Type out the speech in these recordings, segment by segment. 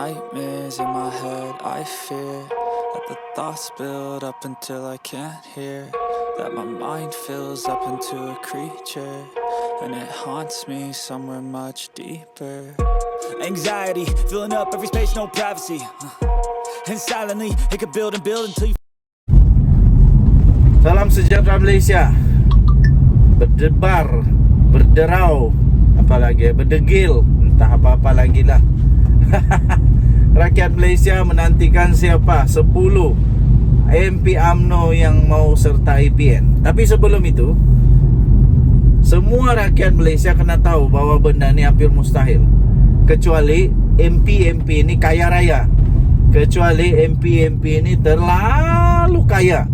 nightmares in my head, I fear that the thoughts build up until I can't hear, that my mind fills up into a creature, and it haunts me somewhere much deeper. Anxiety, filling up every space, no privacy, and silently, it could build and build until you... Salam sejahtera Malaysia. Berdebar, berderau, apalagi berdegil, entah apa-apa lagi lah. Rakyat Malaysia menantikan siapa 10 MP UMNO yang mau sertai PN. Tapi sebelum itu, semua rakyat Malaysia kena tahu bahawa benda ni hampir mustahil. Kecuali MP-MP ini kaya raya. Kecuali MP-MP ini terlalu kaya.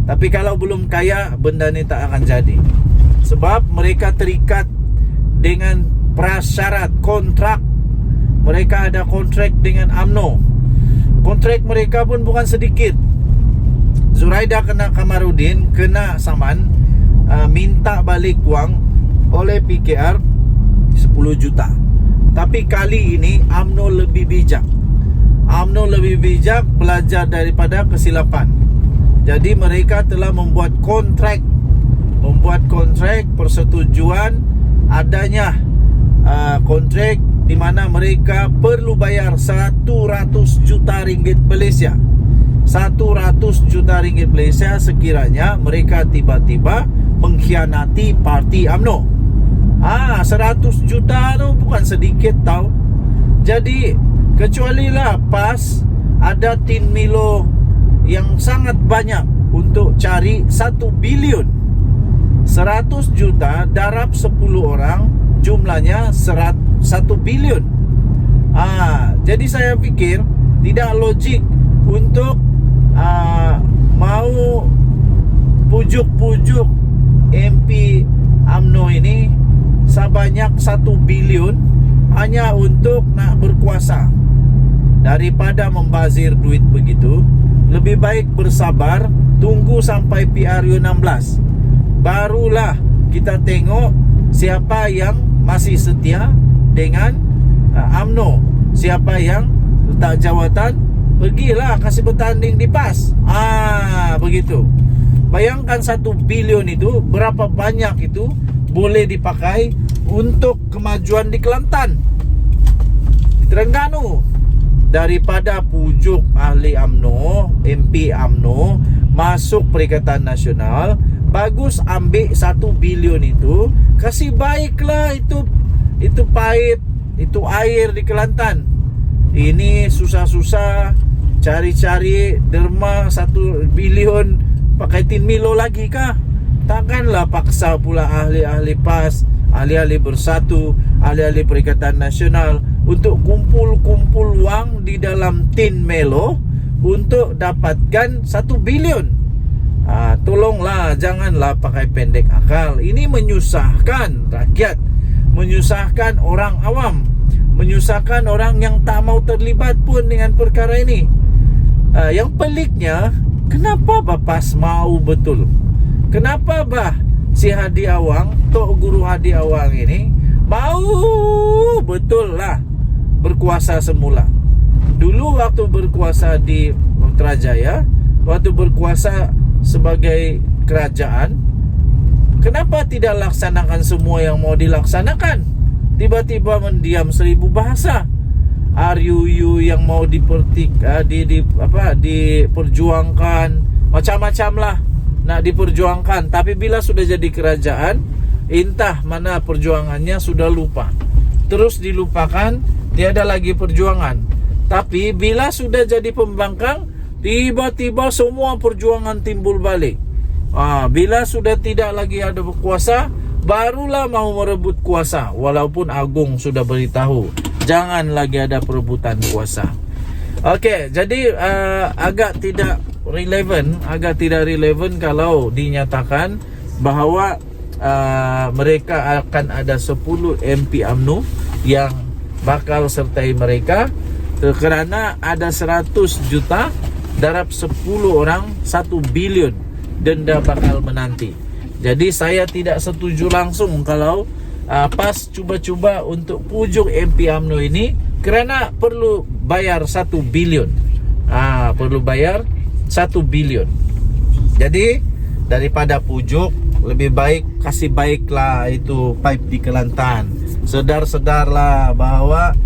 Tapi kalau belum kaya, benda ni tak akan jadi. Sebab mereka terikat dengan prasyarat kontrak. Mereka ada kontrak dengan UMNO. Kontrak mereka pun bukan sedikit. Zuraida kena Kamarudin, kena saman, minta balik wang oleh PKR 10 juta. Tapi kali ini UMNO lebih bijak. UMNO lebih bijak, belajar daripada kesilapan. Jadi mereka telah membuat kontrak persetujuan adanya kontrak di mana mereka perlu bayar 100 juta ringgit Malaysia. 100 juta ringgit Malaysia sekiranya mereka tiba-tiba mengkhianati parti UMNO. 100 juta tu bukan sedikit tau. Jadi kecualilah PAS ada tin Milo yang sangat banyak untuk cari 1 bilion. 100 juta darab 10 orang, jumlahnya 1 bilion. Jadi saya pikir tidak logik untuk mau pujuk-pujuk MP UMNO ini sebanyak 1 bilion hanya untuk nak berkuasa. Daripada membazir duit begitu, lebih baik bersabar, tunggu sampai PRU 16. Barulah kita tengok siapa yang masih setia dengan UMNO, siapa yang letak jawatan, pergilah kasih bertanding di PAS. Begitu. Bayangkan 1 bilion itu, berapa banyak itu boleh dipakai untuk kemajuan di Kelantan, di Terengganu. Daripada pujuk ahli UMNO, MP UMNO masuk Perikatan Nasional, bagus ambil 1 bilion itu, kasih baiklah itu pipe, itu air di Kelantan. Ini susah-susah cari-cari derma 1 bilion pakai tin Milo lagi kah? Takkanlah paksa pula ahli-ahli PAS, ahli-ahli Bersatu, ahli-ahli Perikatan Nasional untuk kumpul-kumpul wang di dalam tin Milo untuk dapatkan 1 bilion. Tolonglah, janganlah pakai pendek akal. Ini menyusahkan rakyat, menyusahkan orang awam, menyusahkan orang yang tak mau terlibat pun dengan perkara ini. Yang peliknya, kenapa PAS mau betul? Kenapa si Hadi Awang, Tok Guru Hadi Awang ini mau betul lah berkuasa semula. Dulu waktu berkuasa di Putrajaya, waktu berkuasa sebagai kerajaan, kenapa tidak laksanakan semua yang mau dilaksanakan? Tiba-tiba mendiam 1000 bahasa. RUU yang mau diperjuangkan, macam-macam lah nak diperjuangkan. Tapi bila sudah jadi kerajaan, entah mana perjuangannya sudah lupa, terus dilupakan, tiada lagi perjuangan. Tapi bila sudah jadi pembangkang, tiba-tiba semua perjuangan timbul balik. Bila sudah tidak lagi ada berkuasa, barulah mau merebut kuasa. Walaupun Agung sudah beritahu, jangan lagi ada perebutan kuasa. Okey, jadi agak tidak relevan kalau dinyatakan bahawa mereka akan ada 10 MP UMNO yang bakal sertai mereka, kerana ada 100 juta darab 10 orang 1 bilion denda bakal menanti. Jadi saya tidak setuju langsung kalau PAS cuba-cuba untuk pujuk MP UMNO ini, kerana perlu bayar 1 bilion. Perlu bayar 1 bilion. Jadi daripada pujuk, lebih baik kasih baiklah itu pipe di Kelantan. Sedar-sedarlah bahwa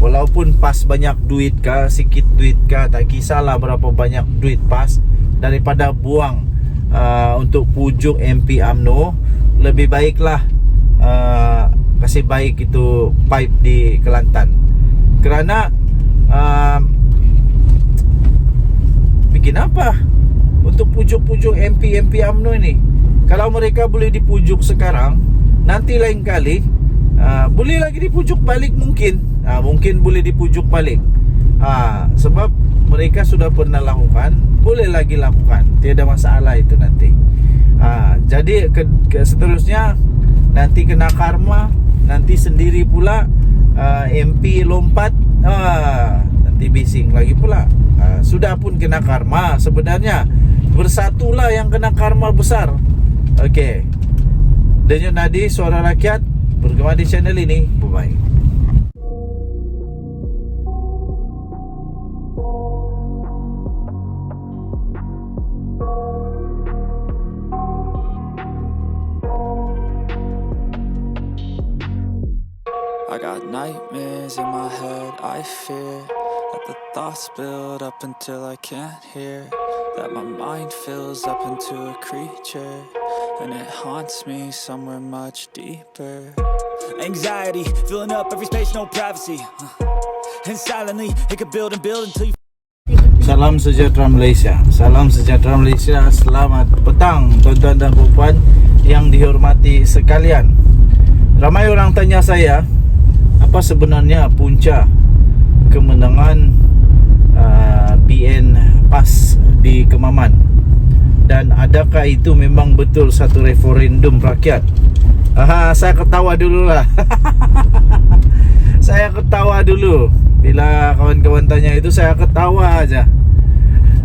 walaupun pas banyak duit kah, sikit duit kah, tak kisahlah berapa banyak duit pas, daripada buang untuk pujuk MP UMNO, lebih baiklah kasih baik itu pipe di Kelantan. Kerana bikin apa untuk pujuk-pujuk MP UMNO ini? Kalau mereka boleh dipujuk sekarang, nanti lain kali boleh lagi dipujuk balik mungkin. Mungkin boleh dipujuk balik. Sebab mereka sudah pernah lakukan, boleh lagi lakukan. Tiada masalah itu nanti. Jadi seterusnya nanti kena karma, nanti sendiri pula MP lompat, nanti bising lagi pula. Sudah pun kena karma sebenarnya. Bersatulah yang kena karma besar. Okey. Denyut Nadi Suara Rakyat bergema di channel ini. Bye-bye. I got nightmares in my head, I fear that the thoughts build up until I can't hear, that my mind fills up into a creature, and it haunts me somewhere much deeper. Anxiety, filling up every space, no privacy. And silently, it could build and build until you... Salam sejahtera Malaysia. Salam sejahtera Malaysia. Selamat petang tuan-tuan dan puan yang dihormati sekalian. Ramai orang tanya saya, apa sebenarnya punca kemenangan PN PAS di Kemaman, dan adakah itu memang betul satu referendum rakyat? Saya ketawa dululah. Saya ketawa dulu bila kawan-kawan tanya itu, saya ketawa aja.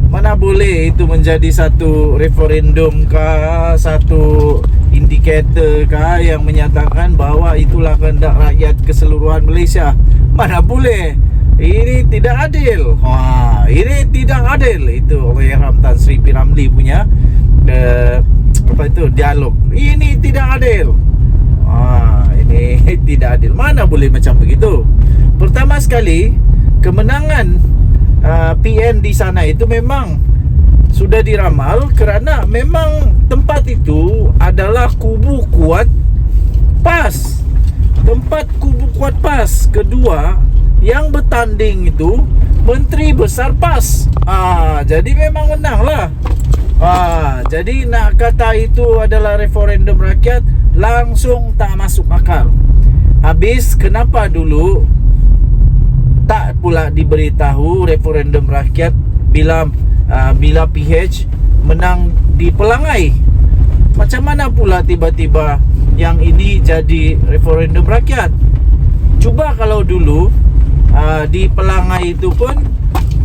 Mana boleh itu menjadi satu referendum kah, satu indikator kah yang menyatakan bahawa itulah kehendak rakyat keseluruhan Malaysia? Mana boleh. Ini tidak adil. Ini tidak adil. Itu Allahyarham Tan Sri P. Ramlee punya dialog. Ini tidak adil. Ini tidak adil. Mana boleh macam begitu? Pertama sekali, kemenangan PN di sana itu memang sudah diramal kerana memang tempat itu adalah kubu kuat PAS. Tempat kubu kuat PAS. Kedua, yang bertanding itu Menteri Besar PAS. Jadi memang menanglah. Jadi nak kata itu adalah referendum rakyat, langsung tak masuk akal. Habis kenapa dulu tak pula diberitahu referendum rakyat bila PH menang di Pelangai? Macam mana pula tiba-tiba yang ini jadi referendum rakyat? Cuba kalau dulu di Pelangai itu pun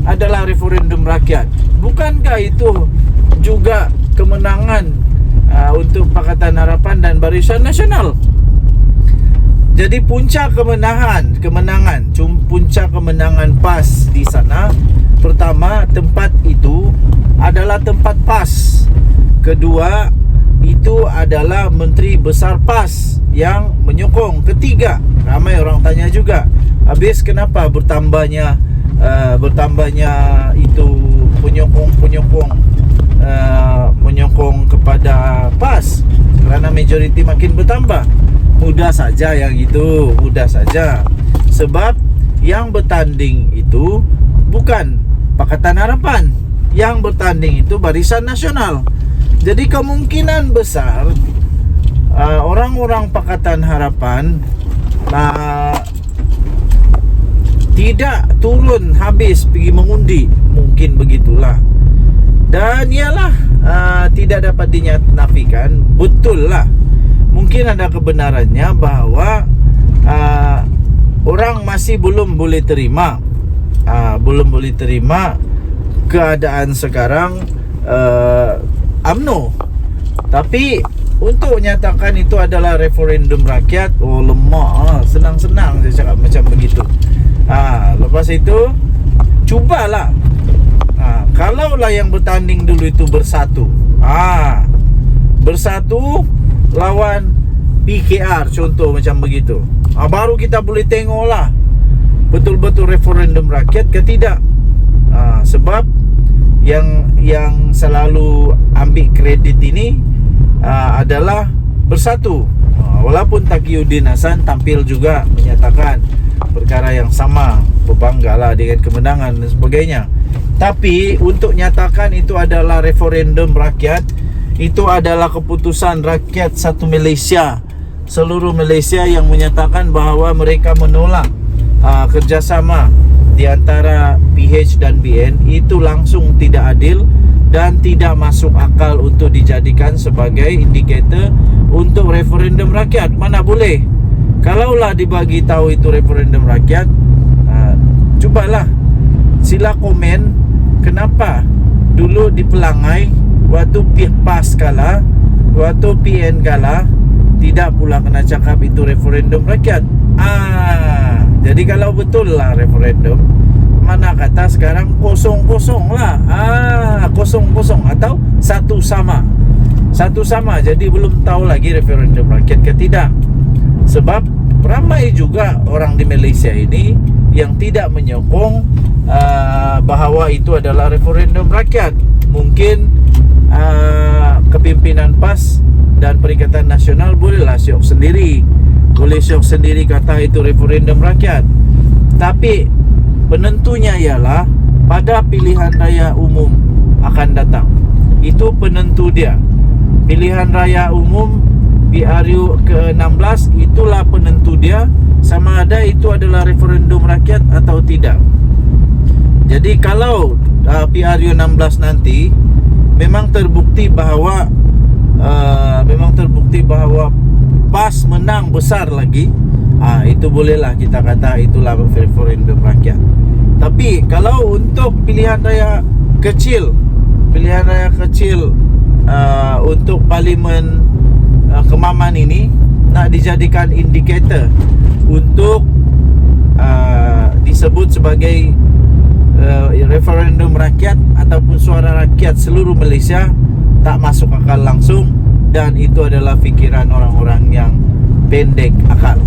adalah referendum rakyat, bukankah itu juga kemenangan untuk Pakatan Harapan dan Barisan Nasional? Jadi punca kemenangan PAS di sana, pertama, tempat itu adalah tempat PAS. Kedua, itu adalah Menteri Besar PAS yang menyokong. Ketiga, ramai orang tanya juga, habis kenapa bertambahnya itu penyokong kepada PAS? Kerana majoriti makin bertambah. Mudah saja yang itu, mudah saja. Sebab yang bertanding itu bukan Pakatan Harapan, yang bertanding itu Barisan Nasional. Jadi kemungkinan besar orang-orang Pakatan Harapan tidak turun habis pergi mengundi, mungkin begitulah. Dan ialah tidak dapat dinafikan, betul lah, mungkin ada kebenarannya bahawa orang masih belum boleh terima keadaan sekarang UMNO. Tapi untuk nyatakan itu adalah referendum rakyat, lemak, senang-senang saya cakap macam begitu. Lepas itu cubalah, kalaulah yang bertanding dulu itu bersatu, bersatu lawan PKR contoh macam begitu, baru kita boleh tengoklah betul-betul referendum rakyat ke tidak. Sebab yang selalu ambil kredit ini adalah bersatu. Walaupun Taqiyuddin Hasan tampil juga menyatakan perkara yang sama, berbanggalah dengan kemenangan dan sebagainya. Tapi untuk nyatakan itu adalah referendum rakyat, itu adalah keputusan rakyat satu Malaysia, seluruh Malaysia yang menyatakan bahawa mereka menolak kerjasama di antara PH dan BN, itu langsung tidak adil dan tidak masuk akal untuk dijadikan sebagai indikator untuk referendum rakyat. Mana boleh. Kalaulah dibagi tahu itu referendum rakyat, cubalah sila komen kenapa dulu di Pelangai waktu PAS kalah, waktu PN kalah, tidak pula kena cakap itu referendum rakyat. Jadi kalau betul lah referendum, mana kata sekarang kosong-kosong lah, kosong-kosong atau satu sama. Jadi belum tahu lagi referendum rakyat ke tidak. Sebab ramai juga orang di Malaysia ini yang tidak menyokong bahawa itu adalah referendum rakyat. Mungkin kepimpinan PAS dan Perikatan Nasional bolehlah syok sendiri, kata itu referendum rakyat. Tapi penentunya ialah pada pilihan raya umum akan datang. Itu penentu dia. Pilihan raya umum PRU ke-16 itulah penentu dia, sama ada itu adalah referendum rakyat atau tidak. Jadi kalau PRU 16 nanti memang terbukti bahawa PAS menang besar lagi, itu bolehlah kita kata itulah referendum rakyat. Tapi kalau untuk pilihan raya kecil untuk Parlimen Kemaman ini nak dijadikan indikator untuk disebut sebagai referendum rakyat ataupun suara rakyat seluruh Malaysia, tak masuk akal langsung, dan itu adalah fikiran orang-orang yang pendek akal.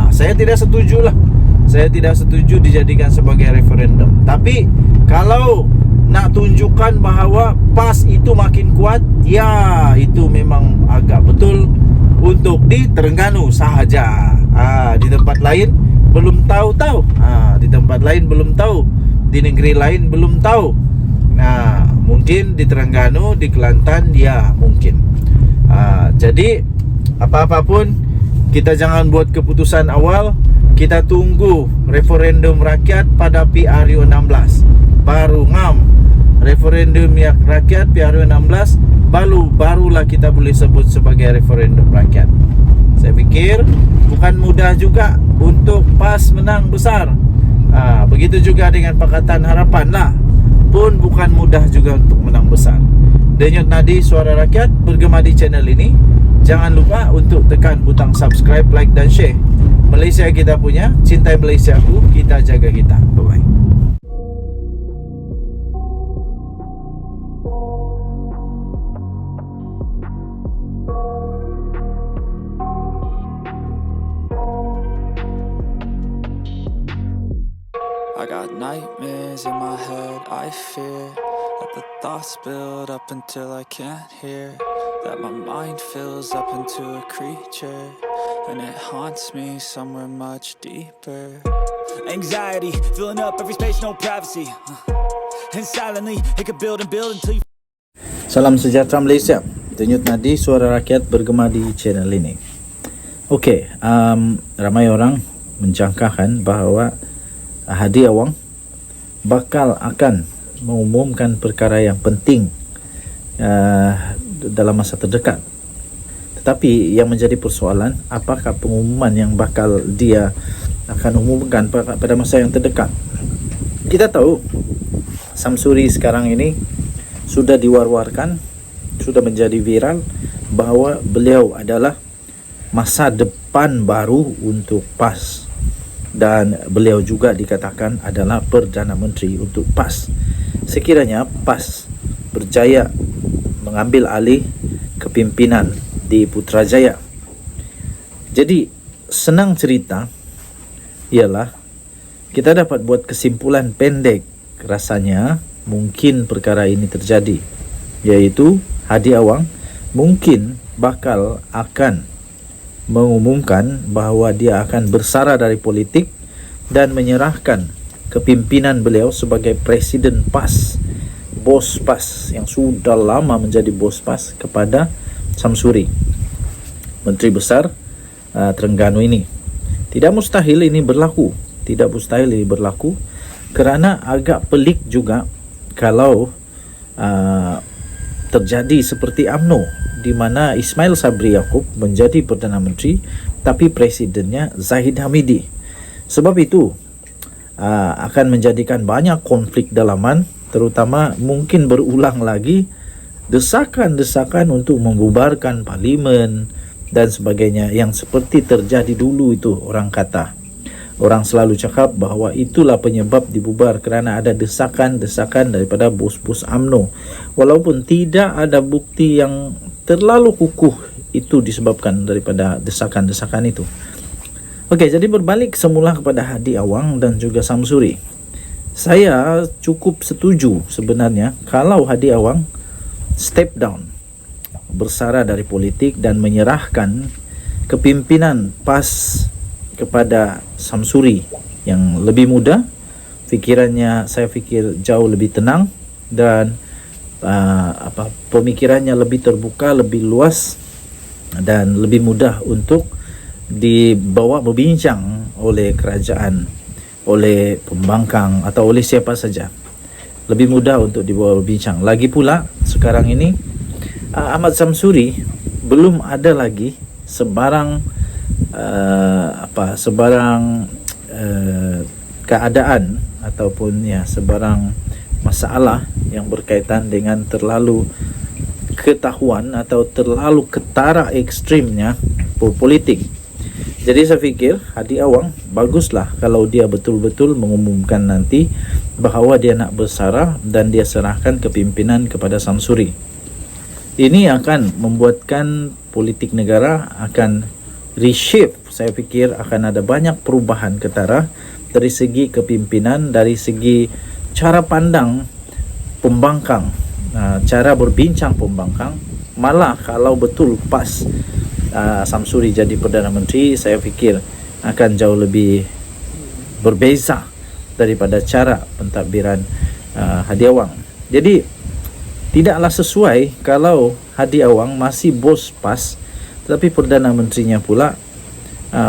Saya tidak setujulah. Saya tidak setuju dijadikan sebagai referendum. Tapi kalau nak tunjukkan bahawa PAS itu makin kuat, ya itu memang agak betul untuk di Terengganu sahaja. Di tempat lain belum tahu. Di tempat lain belum tahu. Di negeri lain belum tahu. Mungkin di Terengganu, di Kelantan, ya mungkin. Jadi apa-apapun, kita jangan buat keputusan awal. Kita tunggu referendum rakyat pada PRU 16, baru ngam referendum yang rakyat PRU 16, barulah kita boleh sebut sebagai referendum rakyat. Saya fikir bukan mudah juga untuk PAS menang besar. Begitu juga dengan Pakatan Harapan lah, pun bukan mudah juga untuk menang besar. Denyut Nadi Suara Rakyat bergema di channel ini. Jangan lupa untuk tekan butang subscribe, like dan share. Malaysia kita punya, cintai Malaysia aku, kita jaga kita. Bye-bye. I got nightmares in my head, I fear that the thoughts build up until I can't hear, that my mind fills up into a creature, and it haunts me somewhere much deeper. Anxiety, filling up every space, no privacy. And silently, it could build and build until you... Salam sejahtera Malaysia. Denyut Nadi Suara Rakyat bergema di channel ini. Okey, ramai orang menjangkakan bahawa Hadi Awang bakal akan mengumumkan perkara yang penting dalam masa terdekat. Tetapi yang menjadi persoalan, apakah pengumuman yang bakal dia akan umumkan pada masa yang terdekat? Kita tahu Samsuri sekarang ini sudah diwar-warkan, sudah menjadi viral bahawa beliau adalah masa depan baru untuk PAS. dan beliau juga dikatakan adalah Perdana Menteri untuk PAS. Sekiranya PAS berjaya mengambil alih kepimpinan di Putrajaya. Jadi senang cerita ialah kita dapat buat kesimpulan pendek rasanya mungkin perkara ini terjadi, yaitu Hadi Awang mungkin bakal akan mengumumkan bahawa dia akan bersara dari politik dan menyerahkan kepimpinan beliau sebagai Presiden PAS, bos PAS yang sudah lama menjadi bos PAS, kepada Samsuri, Menteri Besar Terengganu ini. Tidak mustahil ini berlaku, kerana agak pelik juga kalau terjadi seperti UMNO, di mana Ismail Sabri Yaakob menjadi Perdana Menteri tapi presidennya Zahid Hamidi. Sebab itu akan menjadikan banyak konflik dalaman, terutama mungkin berulang lagi desakan-desakan untuk membubarkan parlimen dan sebagainya, yang seperti terjadi dulu itu. Orang selalu cakap bahawa itulah penyebab dibubar kerana ada desakan-desakan daripada bos-bos UMNO, walaupun tidak ada bukti yang terlalu kukuh itu disebabkan daripada desakan-desakan itu. Okey, jadi berbalik semula kepada Hadi Awang dan juga Samsuri. Saya cukup setuju sebenarnya kalau Hadi Awang step down, bersara dari politik dan menyerahkan kepimpinan PAS kepada Samsuri yang lebih muda. Fikirannya saya fikir jauh lebih tenang dan pemikirannya lebih terbuka, lebih luas dan lebih mudah untuk dibawa berbincang oleh kerajaan, oleh pembangkang atau oleh siapa saja. Lebih mudah untuk dibawa berbincang. Lagi pula sekarang ini Ahmad Samsuri belum ada lagi sebarang keadaan ataupun sebarang masalah yang berkaitan dengan terlalu ketahuan atau terlalu ketara ekstrimnya politik. Jadi saya fikir Hadi Awang baguslah kalau dia betul-betul mengumumkan nanti bahawa dia nak bersara dan dia serahkan kepimpinan kepada Samsuri. Ini akan membuatkan politik negara akan reshape. Saya fikir akan ada banyak perubahan ketara dari segi kepimpinan, dari segi cara pandang pembangkang, cara berbincang pembangkang. Malah kalau betul PAS Samsuri jadi Perdana Menteri, saya fikir akan jauh lebih berbeza daripada cara pentadbiran Hadi Awang. Jadi tidaklah sesuai kalau Hadi Awang masih bos PAS tetapi Perdana Menterinya pula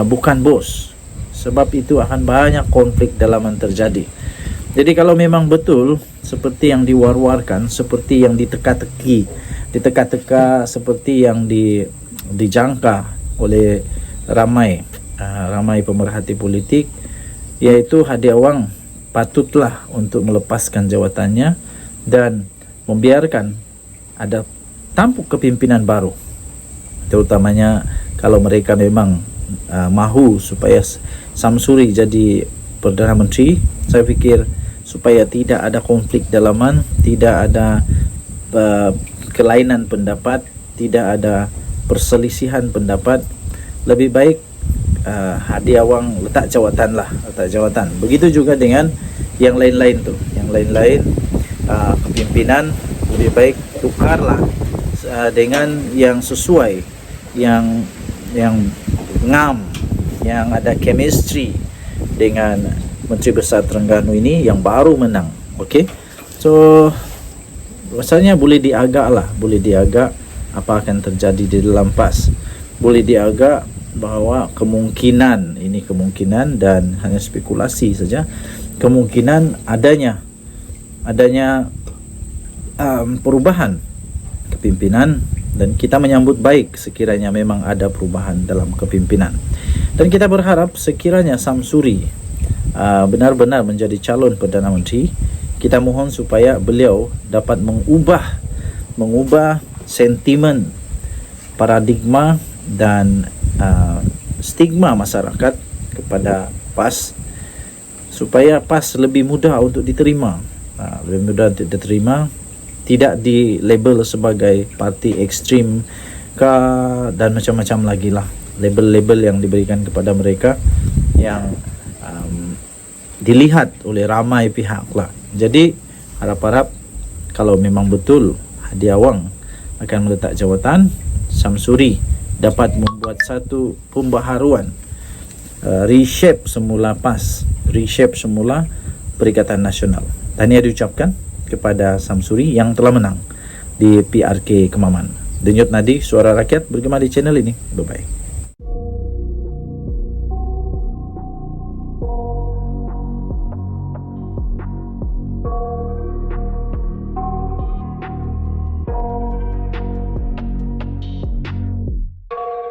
bukan bos. Sebab itu akan banyak konflik dalaman terjadi. Jadi kalau memang betul seperti yang diwar-warkan, seperti yang diteka-teka, seperti yang dijangka oleh ramai pemerhati politik, yaitu Hadi Awang patutlah untuk melepaskan jawatannya dan membiarkan ada tampuk kepimpinan baru, terutamanya kalau mereka memang mahu supaya Samsuri jadi Perdana Menteri. Saya fikir supaya tidak ada konflik dalaman, tidak ada kelainan pendapat, tidak ada perselisihan pendapat, lebih baik Hadi Awang letak jawatan. Begitu juga dengan yang lain-lain tu. Yang lain-lain kepimpinan lebih baik tukarlah dengan yang sesuai, yang ngam, yang ada chemistry dengan Menteri Besar Terengganu ini yang baru menang. Okey. So rasanya boleh diagak apa akan terjadi di dalam PAS. Boleh diagak bahawa kemungkinan dan hanya spekulasi saja, kemungkinan adanya perubahan kepimpinan, dan kita menyambut baik sekiranya memang ada perubahan dalam kepimpinan. Dan kita berharap sekiranya Samsuri benar-benar menjadi calon Perdana Menteri, kita mohon supaya beliau dapat mengubah sentimen, paradigma dan stigma masyarakat kepada PAS supaya PAS lebih mudah untuk diterima. Lebih mudah untuk diterima, tidak di label sebagai parti ekstrim dan macam-macam lagi lah label-label yang diberikan kepada mereka yang dilihat oleh ramai pihak lah. Jadi harap-harap kalau memang betul Hadi Awang akan meletak jawatan, Samsuri dapat membuat satu pembaharuan, reshape semula PAS, reshape semula Perikatan Nasional. Tahniah diucapkan kepada Samsuri yang telah menang di PRK Kemaman. Denyut nadi suara rakyat bergema di channel ini. Bye-bye.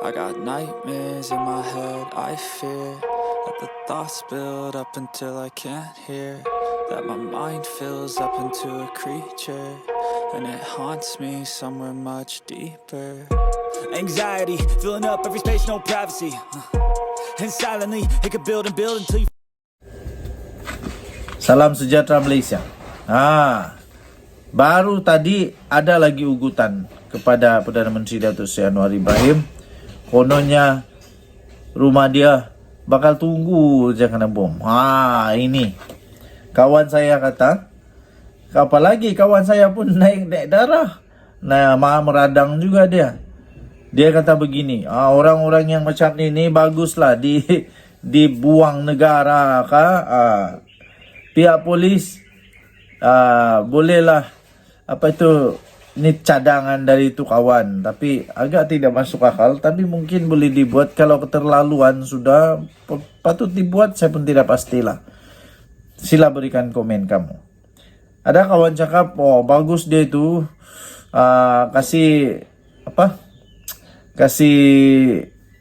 I got nightmares in my head, I fear that the thoughts build up until I can't hear, that my mind fills up into a creature, and it haunts me somewhere much deeper. Anxiety, filling up every space, no privacy. And silently, it could build and build until you... Salam sejahtera Malaysia. Baru tadi ada lagi ugutan kepada Perdana Menteri Datuk Seri Anwar Ibrahim. Kononnya rumah dia bakal tunggu je kena bom. Ini kawan saya kata, apalagi kawan saya pun naik darah. Meradang juga dia. Dia kata begini, orang-orang yang macam ni baguslah dibuang negara kah? Pihak polis bolehlah ini cadangan dari itu kawan, tapi agak tidak masuk akal, tapi mungkin boleh dibuat. Kalau keterlaluan sudah patut dibuat, saya pun tidak pastilah. Sila berikan komen kamu. Ada kawan cakap, bagus dia itu kasih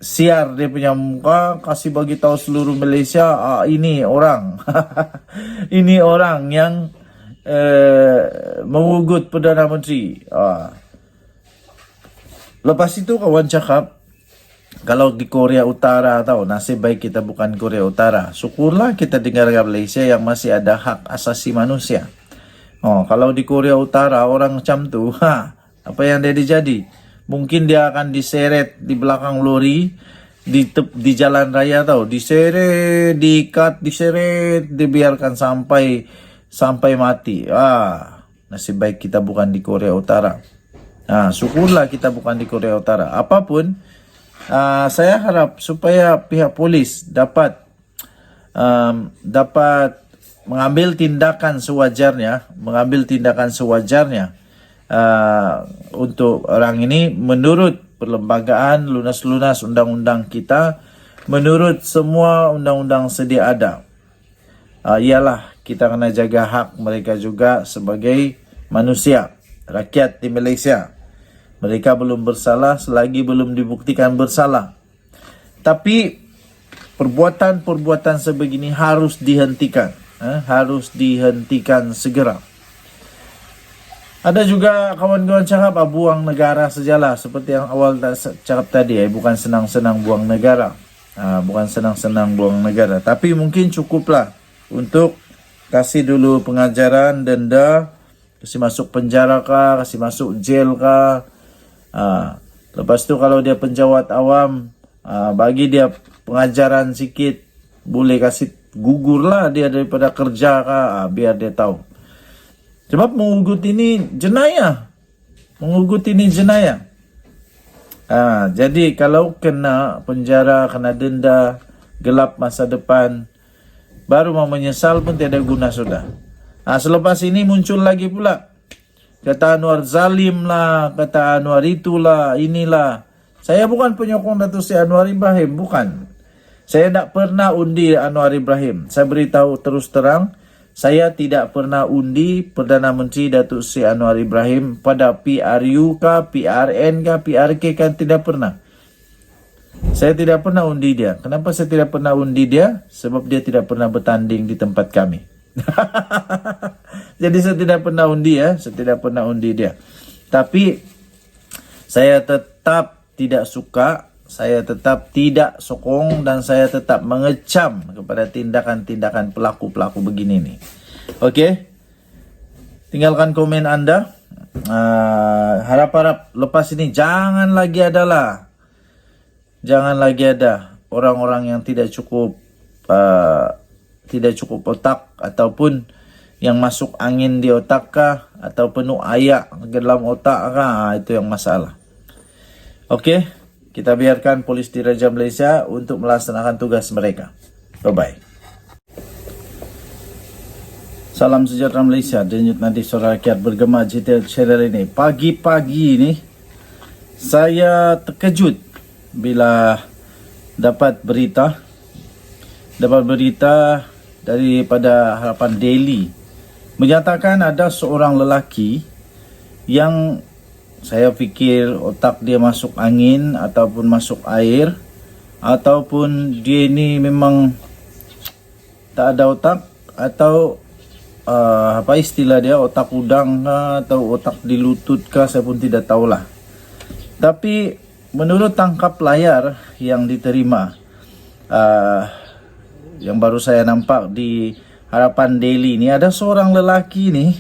siar dia punya muka, kasih bagi tahu seluruh Malaysia, ini orang ini orang yang mengugut Perdana Menteri. Lepas itu kawan cakap, kalau di Korea Utara nasib baik kita bukan Korea Utara. Syukurlah kita di negara Malaysia yang masih ada hak asasi manusia. Kalau di Korea Utara orang macam tu, apa yang dia jadi? Mungkin dia akan diseret di belakang lori di jalan raya diseret, diikat, diseret, dibiarkan sampai mati. Nasib baik kita bukan di Korea Utara. Syukurlah kita bukan di Korea Utara. Apapun, saya harap supaya pihak polis dapat mengambil tindakan sewajarnya, untuk orang ini menurut perlembagaan lunas-lunas undang-undang kita, menurut semua undang-undang sedia ada. Ialah kita kena jaga hak mereka juga sebagai manusia, rakyat di Malaysia. Mereka belum bersalah selagi belum dibuktikan bersalah. Tapi perbuatan-perbuatan sebegini harus dihentikan, harus dihentikan segera. Ada juga kawan-kawan cakap buang negara sajalah, seperti yang awal cakap tadi, bukan senang-senang buang negara. Bukan senang-senang buang negara, tapi mungkin cukuplah untuk kasih dulu pengajaran, denda, kasih masuk penjara kah, kasih masuk jail kah. Lepas tu kalau dia penjawat awam, bagi dia pengajaran sikit, boleh kasih gugurlah dia daripada kerja kah, biar dia tahu. Sebab mengugut ini jenayah. Jadi kalau kena penjara, kena denda, gelap masa depan, baru mau menyesal pun tiada guna sudah. Selepas ini muncul lagi pula, kata Anwar zalim lah, kata Anwar itulah, inilah. Saya bukan penyokong Datuk Seri Anwar Ibrahim, bukan. Saya tak pernah undi Anwar Ibrahim. Saya beritahu terus terang, saya tidak pernah undi Perdana Menteri Datuk Seri Anwar Ibrahim pada PRU kah, PRN kah, PRK kan, tidak pernah. Saya tidak pernah undi dia. Kenapa saya tidak pernah undi dia? Sebab dia tidak pernah bertanding di tempat kami. Jadi saya tidak pernah undi saya tidak pernah undi dia. Tapi saya tetap tidak suka saya tetap tidak sokong dan saya tetap mengecam kepada tindakan-tindakan pelaku-pelaku begini nih. Okey? Tinggalkan komen anda. Harap-harap lepas ini jangan lagi ada orang-orang yang tidak cukup otak ataupun yang masuk angin di otak kah atau penuh ayak ke dalam otak kah, itu yang masalah. Okey, kita biarkan polis Diraja Malaysia untuk melaksanakan tugas mereka. Bye-bye. Salam sejahtera Malaysia. Denyut nanti suara rakyat bergema GTA channel ini. Pagi-pagi ini saya terkejut bila dapat berita daripada Harapan Daily menyatakan ada seorang lelaki yang saya fikir otak dia masuk angin ataupun masuk air ataupun dia ini memang tak ada otak atau apa istilah dia, otak udang kah, atau otak di lutut kah, saya pun tidak tahulah. Tapi menurut tangkap layar yang diterima yang baru saya nampak di Harapan Daily ini, ada seorang lelaki ni,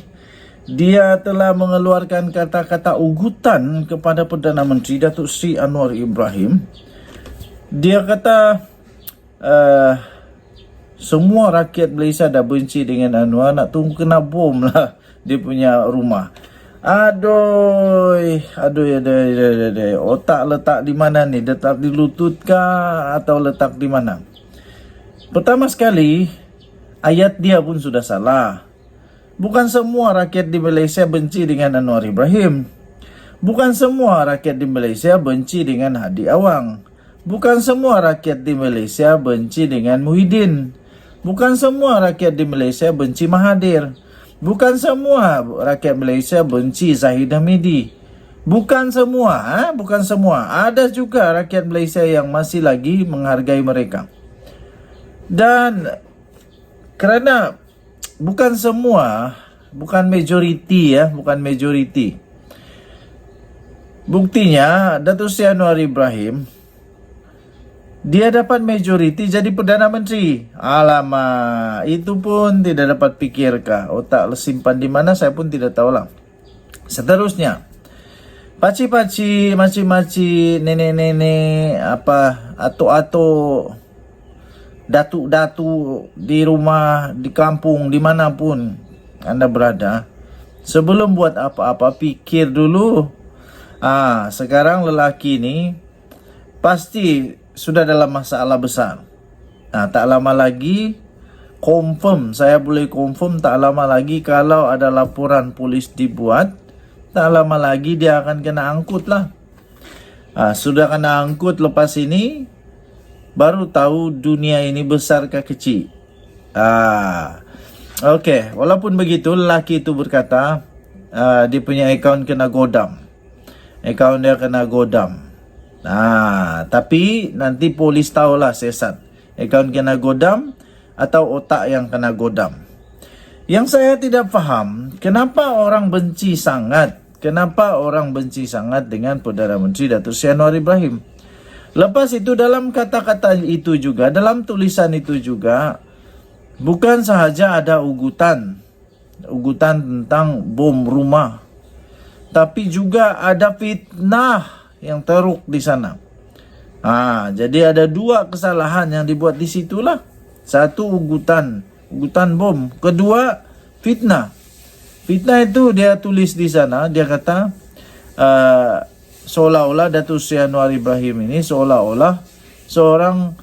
dia telah mengeluarkan kata-kata ugutan kepada Perdana Menteri Datuk Seri Anwar Ibrahim. Dia kata semua rakyat Malaysia dah benci dengan Anwar, nak tunggu kena bom lah dia punya rumah. Aduh, otak letak di mana ni? Letak di lutut kah atau letak di mana? Pertama sekali, ayat dia pun sudah salah. Bukan semua rakyat di Malaysia benci dengan Anwar Ibrahim. Bukan semua rakyat di Malaysia benci dengan Hadi Awang. Bukan semua rakyat di Malaysia benci dengan Muhyiddin. Bukan semua rakyat di Malaysia benci Mahathir. Bukan semua rakyat Malaysia benci Zahid Hamidi. Bukan semua, bukan semua. Ada juga rakyat Malaysia yang masih lagi menghargai mereka. Dan kerana bukan semua, bukan majoriti bukan majoriti. Buktinya Datuk Seri Anwar Ibrahim dia dapat majoriti jadi Perdana Menteri. Alamak, itu pun tidak dapat fikirkah? Otak simpan di mana saya pun tidak tahulah. Seterusnya, paci-paci, maci-maci, nenek-nenek, atuk-atuk, datuk-datuk di rumah, di kampung, dimanapun anda berada, sebelum buat apa-apa fikir dulu. Sekarang lelaki ni pasti sudah dalam masalah besar. Tak lama lagi, saya boleh confirm tak lama lagi kalau ada laporan polis dibuat, tak lama lagi dia akan kena angkut lah. Sudah kena angkut lepas ini, baru tahu dunia ini besar ke kecil. Okey, walaupun begitu, lelaki itu berkata dia punya akaun kena godam. Akaun dia kena godam. Tapi nanti polis tahulah sesat. Akaun kena godam atau otak yang kena godam. Yang saya tidak faham, kenapa orang benci sangat? Kenapa orang benci sangat dengan Perdana Menteri Datuk Seri Anwar Ibrahim? Lepas itu dalam kata-kata itu juga, dalam tulisan itu juga, bukan sahaja ada ugutan tentang bom rumah, tapi juga ada fitnah yang teruk di sana. Jadi ada dua kesalahan yang dibuat di situlah. Satu ugutan bom, kedua fitnah. Fitnah itu dia tulis di sana, dia kata seolah-olah Datuk Seri Anwar Ibrahim ini seolah-olah seorang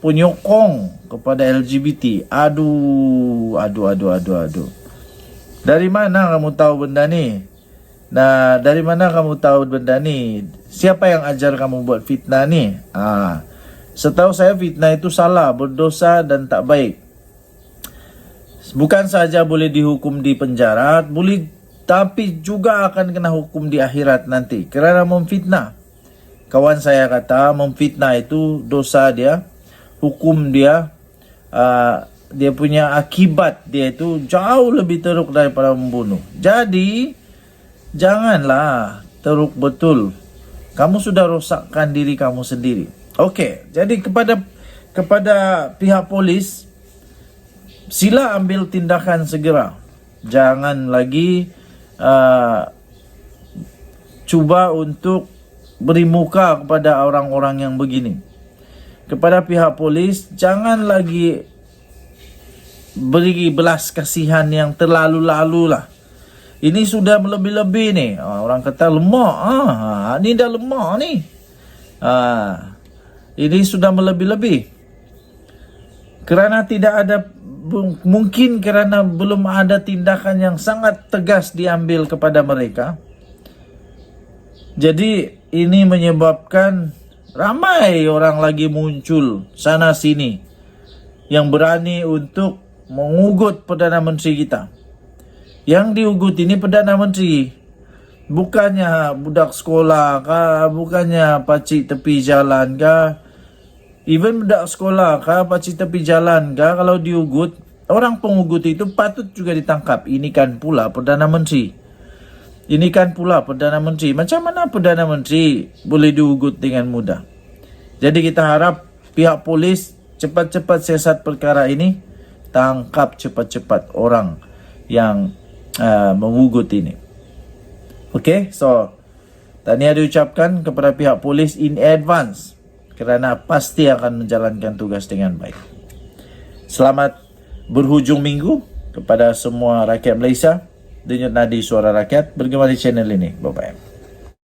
penyokong kepada LGBT. Aduh. Dari mana kamu tahu benda ni? Dari mana kamu tahu benda ni? Siapa yang ajar kamu buat fitnah ni? Setahu saya fitnah itu salah, berdosa dan tak baik. Bukan saja boleh dihukum di penjara, tapi juga akan kena hukum di akhirat nanti kerana memfitnah. Kawan saya kata memfitnah itu dosa dia, hukum dia, dia punya akibat dia itu jauh lebih teruk daripada membunuh. Jadi janganlah teruk betul Kamu sudah rosakkan diri kamu sendiri. Okey, jadi kepada pihak polis, sila ambil tindakan segera. Jangan lagi cuba untuk beri muka kepada orang-orang yang begini. Kepada pihak polis, jangan lagi beri belas kasihan yang terlalu-lalu lah. Ini sudah melebih-lebih ni. Orang kata lemak. Ni dah lemak ni. Ini sudah melebih-lebih. Kerana tidak ada, mungkin kerana belum ada tindakan yang sangat tegas diambil kepada mereka. Jadi ini menyebabkan ramai orang lagi muncul sana sini yang berani untuk mengugut Perdana Menteri kita. Yang diugut ini Perdana Menteri, bukannya budak sekolah kah, bukannya pacik tepi jalan kah. Even budak sekolah kah, pacik tepi jalan kah, kalau diugut, orang pengugut itu patut juga ditangkap. Ini kan pula Perdana Menteri. Ini kan pula Perdana Menteri. Macam mana Perdana Menteri boleh diugut dengan mudah? Jadi kita harap pihak polis cepat-cepat siasat perkara ini, tangkap cepat-cepat orang yang mengugut ini. Okey, so tahniah diucapkan kepada pihak polis in advance kerana pasti akan menjalankan tugas dengan baik. Selamat berhujung minggu kepada semua rakyat Malaysia. Denyut nadi suara rakyat bergema di channel ini. Bye-bye.